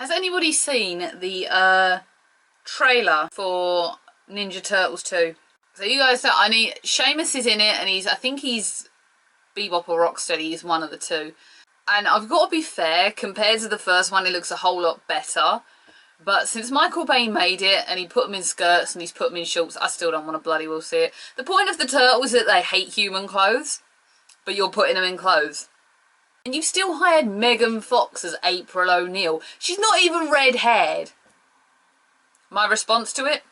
Has anybody seen the trailer for Ninja Turtles 2? So you guys know, Sheamus is in it, and I think he's Bebop or Rocksteady, he's one of the two. And I've got to be fair, compared to the first one, it looks a whole lot better. But since Michael Bay made it, and he put them in skirts, and he's put them in shorts, I still don't want to bloody well see it. The point of the Turtles is that they hate human clothes, but you're putting them in clothes. And you still hired Megan Fox as April O'Neil. She's not even red-haired. My response to it?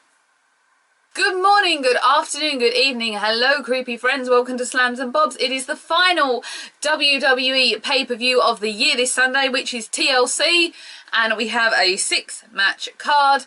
Good morning, good afternoon, good evening. Hello, creepy friends. Welcome to Slams and Bobs. It is the final WWE pay-per-view of the year this Sunday, which is TLC. And we have a 6-match card.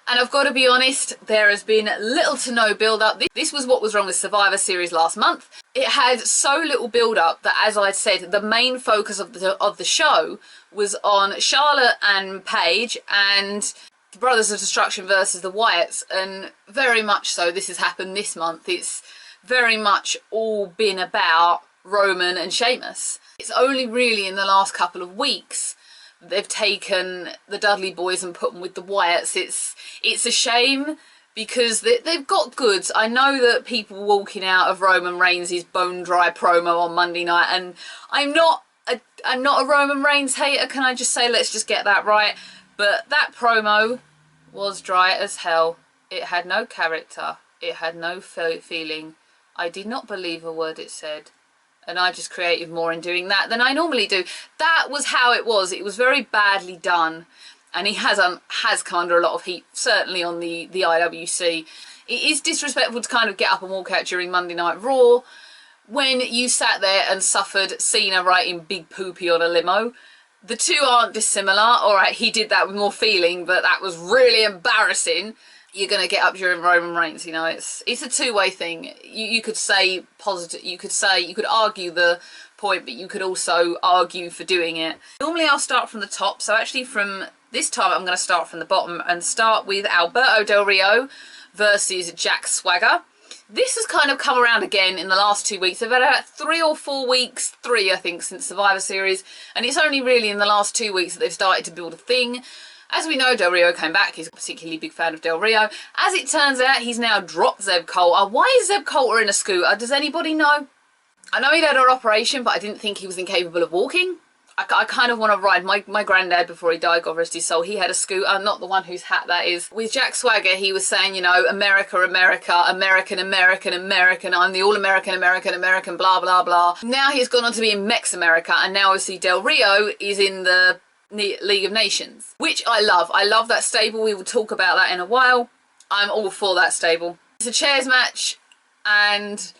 And I've got to be honest, there has been little to no build-up. This was what was wrong with Survivor Series last month. It had so little build-up that, as I said, the main focus of the show was on Charlotte and Paige and the Brothers of Destruction versus the Wyatts. And very much so, this has happened this month. It's very much all been about Roman and Sheamus. It's only really in the last couple of weeks they've taken the Dudley boys and put them with the Wyatts. It's a shame because they've got goods. I know that people walking out of Roman Reigns' bone dry promo on Monday night, and I'm not a Roman Reigns hater, can I just say, let's just get that right. But that promo was dry as hell. It had no character. It had no feeling. I did not believe a word it said. And I just created more in doing that than I normally do. That was how it was. It was very badly done. And he has come under a lot of heat, certainly on the IWC. It is disrespectful to kind of get up and walk out during Monday Night Raw when you sat there and suffered Cena writing Big Poopy on a limo. The two aren't dissimilar. All right, he did that with more feeling, but that was really embarrassing. You're going to get up during Roman Reigns, you know, it's a two-way thing. You could say positive, you could argue the point, but you could also argue for doing it. Normally I'll start from the top, so actually from this time I'm going to start from the bottom and start with Alberto Del Rio versus Jack Swagger. This has kind of come around again in the last 2 weeks. They've had about 3 or 4 weeks, 3 I think, since Survivor Series, and it's only really in the last 2 weeks that they've started to build a thing. As we know, Del Rio came back. He's a particularly big fan of Del Rio. As it turns out, he's now dropped Zeb Coulter. Why is Zeb Coulter in a scooter? Does anybody know? I know he'd had an operation, but I didn't think he was incapable of walking. I kind of want to ride. My granddad, before he died, God rest his soul, he had a scooter, not the one whose hat that is. With Jack Swagger, he was saying, you know, America, America, American, American, American, I'm the all-American, American, American, blah, blah, blah. Now he's gone on to be in Mex America, and now obviously Del Rio is in the League of Nations, which I love. I love that stable. We will talk about that in a while. I'm all for that stable. It's a chairs match, and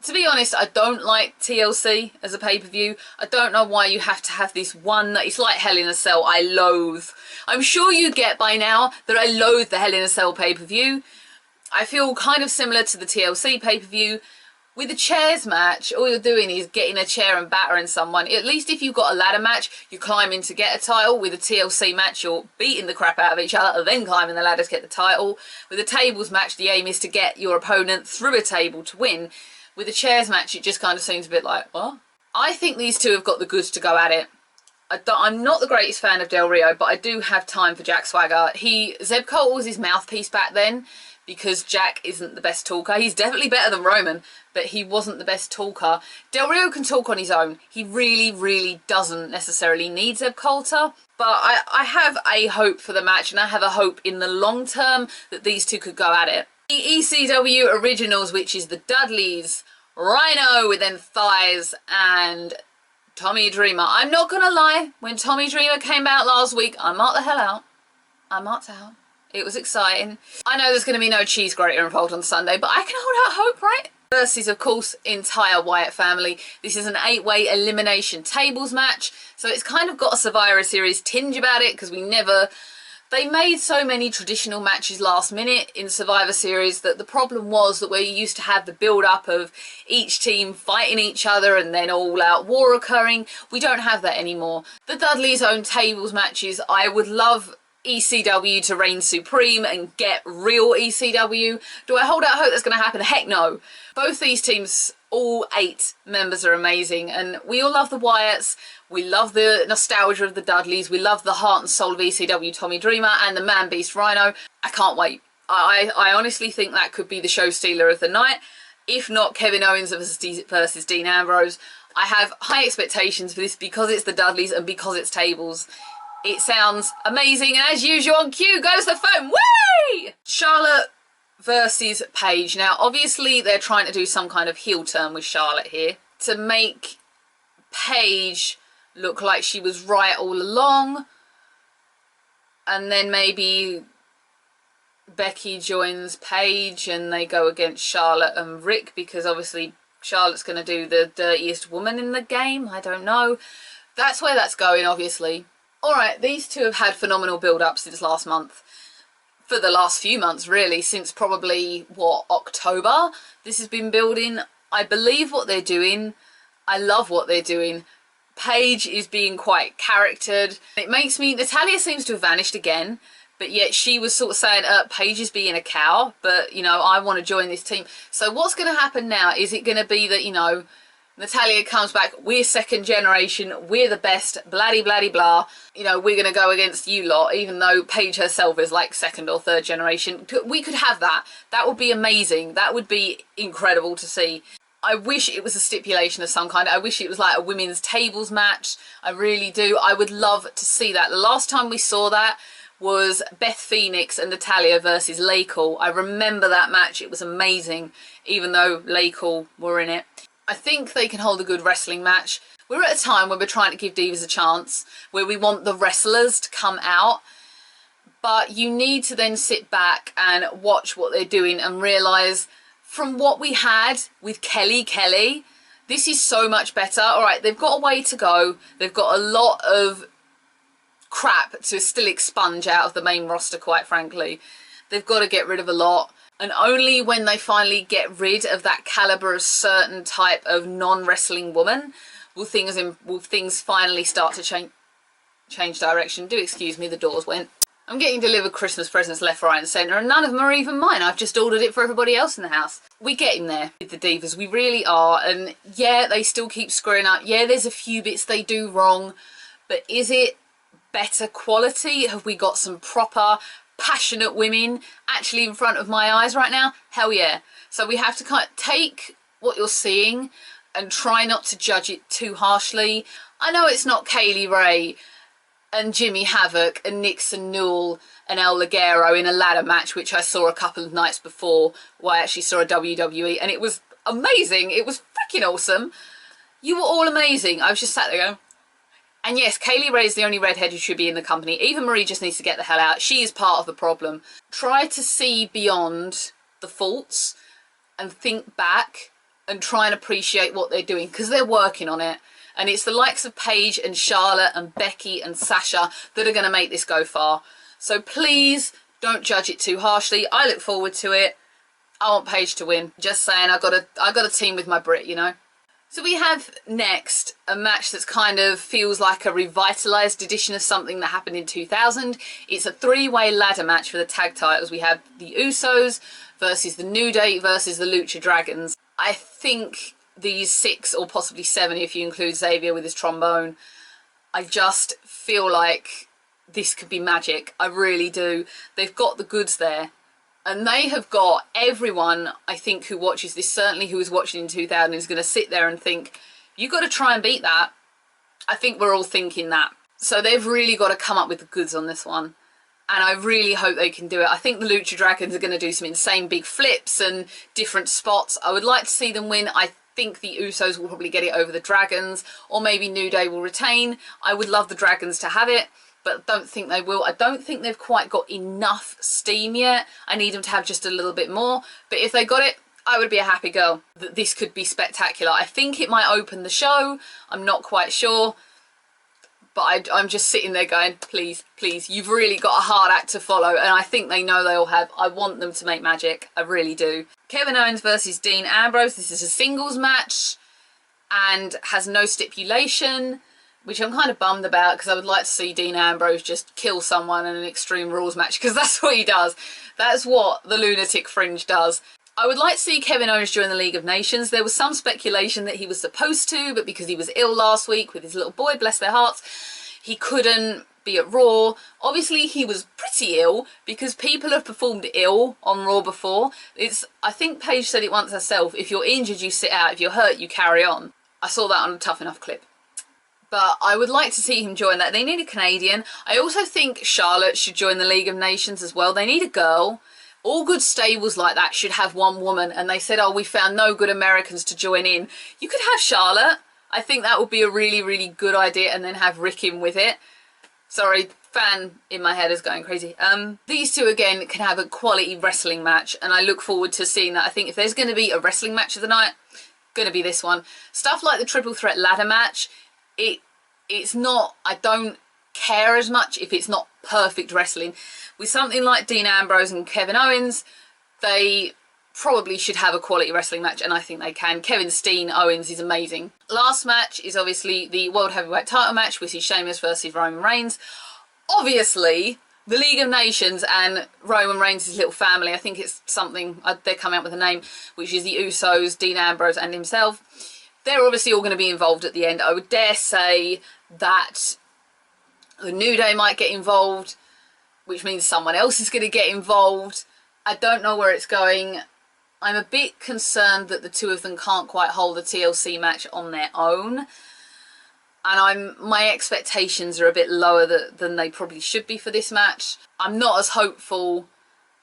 to be honest, I don't like TLC as a pay-per-view. I don't know why you have to have this one. It's like Hell in a Cell. I loathe. I'm sure you get by now that I loathe the Hell in a Cell pay-per-view. I feel kind of similar to the TLC pay-per-view. With a chairs match, all you're doing is getting a chair and battering someone. At least if you've got a ladder match, you're climbing to get a title. With a TLC match, you're beating the crap out of each other, then climbing the ladder to get the title. With a tables match, the aim is to get your opponent through a table to win. With a chairs match, it just kind of seems a bit like, what? I think these two have got the goods to go at it. I'm not the greatest fan of Del Rio, but I do have time for Jack Swagger. Zeb Coulter was his mouthpiece back then, because Jack isn't the best talker. He's definitely better than Roman, but he wasn't the best talker. Del Rio can talk on his own. He really, really doesn't necessarily need Zeb Coulter. But I have a hope for the match, and I have a hope in the long term that these two could go at it. The ECW Originals, which is the Dudleys, Rhino with them thighs, and Tommy Dreamer. I'm not going to lie, when Tommy Dreamer came out last week, I marked the hell out. I marked out. It was exciting. I know there's going to be no cheese grater involved on Sunday, but I can hold out hope, right? Versus, of course, entire Wyatt family. This is an 8-way elimination tables match, so it's kind of got a Survivor Series tinge about it, because they made so many traditional matches last minute in Survivor Series that the problem was that where you used to have the build-up of each team fighting each other and then all-out war occurring, we don't have that anymore. The Dudleys' own tables matches, I would love ECW to reign supreme and get real ECW. Do I hold out hope that's going to happen? Heck no. Both these teams, all 8 members are amazing, and we all love the Wyatts. We love the nostalgia of the Dudleys. We love the heart and soul of ECW, Tommy Dreamer, and the Man Beast Rhino. I can't wait. I honestly think that could be the show stealer of the night. If not Kevin Owens versus Dean Ambrose. I have high expectations for this because it's the Dudleys and because it's tables. It sounds amazing, and as usual on cue goes the phone. Whee! Charlotte versus Paige. Now obviously they're trying to do some kind of heel turn with Charlotte here to make Paige look like she was right all along, and then maybe Becky joins Paige and they go against Charlotte and Rick, because obviously Charlotte's going to do the dirtiest woman in the game. I don't know. That's where that's going, obviously. Alright, these two have had phenomenal build-up since last month. For the last few months, really. Since probably, what, October? This has been building. I believe what they're doing. I love what they're doing. Paige is being quite charactered. It makes me... Natalya seems to have vanished again. But yet she was sort of saying, Paige is being a cow, but, you know, I want to join this team. So what's going to happen now? Is it going to be that, you know, Natalya comes back, we're second generation, we're the best, blah blah blah. You know, we're going to go against you lot, even though Paige herself is like second or third generation. We could have that. That would be amazing. That would be incredible to see. I wish it was a stipulation of some kind. I wish it was like a women's tables match. I really do. I would love to see that. The last time we saw that was Beth Phoenix and Natalya versus Lakel. I remember that match. It was amazing, even though Lakel were in it. I think they can hold a good wrestling match. We're at a time where we're trying to give divas a chance, where we want the wrestlers to come out, but you need to then sit back and watch what they're doing and realise from what we had with Kelly, this is so much better. All right, they've got a way to go. They've got a lot of crap to still expunge out of the main roster, quite frankly. They've got to get rid of a lot, and only when they finally get rid of that caliber of certain type of non-wrestling woman will things finally start to change direction. Do excuse me, the doors went. I'm getting delivered Christmas presents left, right and centre, and none of them are even mine. I've just ordered it for everybody else in the house. We're getting there with the divas, we really are. And yeah, they still keep screwing up. Yeah, there's a few bits they do wrong, but is it better quality? Have we got some proper passionate women actually in front of my eyes right now? Hell yeah. So we have to kind of take what you're seeing and try not to judge it too harshly. I know it's not Kaylee Ray and Jimmy Havoc and Nixon Newell and El Ligero in a ladder match, which I saw a couple of nights before, where I actually saw a WWE, and it was amazing. It was freaking awesome. You were all amazing. I was just sat there going, and yes, Kaylee Ray is the only redhead who should be in the company. Eva Marie just needs to get the hell out. She is part of the problem. Try to see beyond the faults and think back and try and appreciate what they're doing, because they're working on it. And it's the likes of Paige and Charlotte and Becky and Sasha that are going to make this go far. So please don't judge it too harshly. I look forward to it. I want Paige to win. Just saying, I got a team with my Brit, you know. So we have next a match that's kind of feels like a revitalised edition of something that happened in 2000. It's a three-way ladder match for the tag titles. We have the Usos versus the New Day versus the Lucha Dragons. I think these 6 or possibly 7 if you include Xavier with his trombone, I just feel like this could be magic. I really do. They've got the goods there. And they have got everyone, I think, who watches this, certainly who was watching in 2000, is going to sit there and think, you've got to try and beat that. I think we're all thinking that. So they've really got to come up with the goods on this one. And I really hope they can do it. I think the Lucha Dragons are going to do some insane big flips and different spots. I would like to see them win. I think the Usos will probably get it over the Dragons, or maybe New Day will retain. I would love the Dragons to have it, but don't think they will. I don't think they've quite got enough steam yet. I need them to have just a little bit more. But if they got it, I would be a happy girl. That this could be spectacular. I think it might open the show. I'm not quite sure. But I'm just sitting there going, please, please, you've really got a hard act to follow. And I think they know they all have. I want them to make magic. I really do. Kevin Owens versus Dean Ambrose. This is a singles match and has no stipulation. which I'm kind of bummed about because I would like to see Dean Ambrose just kill someone in an Extreme Rules match, because that's what he does. That's what the Lunatic Fringe does. I would like to see Kevin Owens join the League of Nations. There was some speculation that he was supposed to, but because he was ill last week with his little boy, bless their hearts, he couldn't be at Raw. Obviously, he was pretty ill because people have performed ill on Raw before. I think Paige said it once herself, if you're injured, you sit out. If you're hurt, you carry on. I saw that on a Tough Enough clip. But I would like to see him join that. They need a Canadian. I also think Charlotte should join the League of Nations as well. They need a girl. All good stables like that should have one woman. And they said, oh, we found no good Americans to join in. You could have Charlotte. I think that would be a really, really good idea. And then have Rick in with it. Sorry, fan in my head is going crazy. These two, again, can have a quality wrestling match. And I look forward to seeing that. I think if there's going to be a wrestling match of the night, going to be this one. Stuff like the Triple Threat ladder match, it's not, I don't care as much if it's not perfect wrestling. With something like Dean Ambrose and Kevin Owens, they probably should have a quality wrestling match, and I think they can. Kevin Steen Owens is amazing. Last match is obviously the World Heavyweight title match, which is Sheamus versus Roman Reigns. Obviously, the League of Nations and Roman Reigns' little family, I think it's something, they're coming up with a name, which is the Usos, Dean Ambrose and himself. They're obviously all going to be involved at the end. I would dare say that the New Day might get involved, which means someone else is going to get involved. I don't know where it's going. I'm a bit concerned that the two of them can't quite hold a TLC match on their own. And my expectations are a bit lower than they probably should be for this match. I'm not as hopeful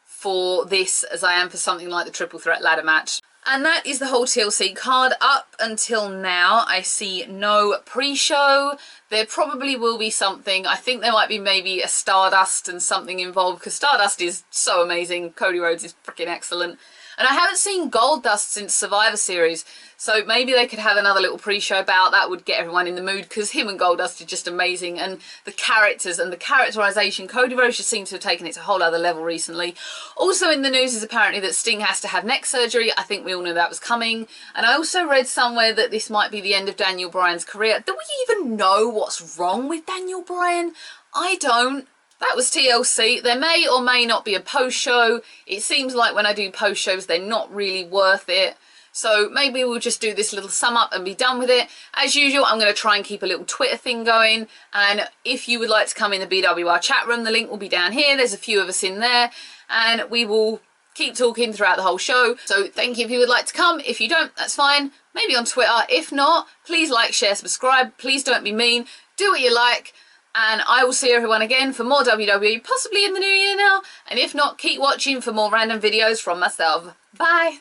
for this as I am for something like the Triple Threat ladder match. And that is the whole TLC card. Up until now, I see no pre-show. There probably will be something. I think there might be maybe a Stardust and something involved, because Stardust is so amazing. Cody Rhodes is freaking excellent. And I haven't seen Goldust since Survivor Series, so maybe they could have another little pre-show bout. That would get everyone in the mood, because him and Goldust are just amazing. And the characters and the characterisation, Cody Rhodes just seems to have taken it to a whole other level recently. Also in the news is apparently that Sting has to have neck surgery. I think we all knew that was coming. And I also read somewhere that this might be the end of Daniel Bryan's career. Do we even know what's wrong with Daniel Bryan? I don't. That was TLC. There may or may not be a post-show. It seems like when I do post-shows, they're not really worth it. So maybe we'll just do this little sum up and be done with it. As usual, I'm going to try and keep a little Twitter thing going. And if you would like to come in the BWR chat room, the link will be down here. There's a few of us in there. And we will keep talking throughout the whole show. So thank you if you would like to come. If you don't, that's fine. Maybe on Twitter. If not, please like, share, subscribe. Please don't be mean. Do what you like. And I will see everyone again for more WWE, possibly in the new year now. And if not, keep watching for more random videos from myself. Bye!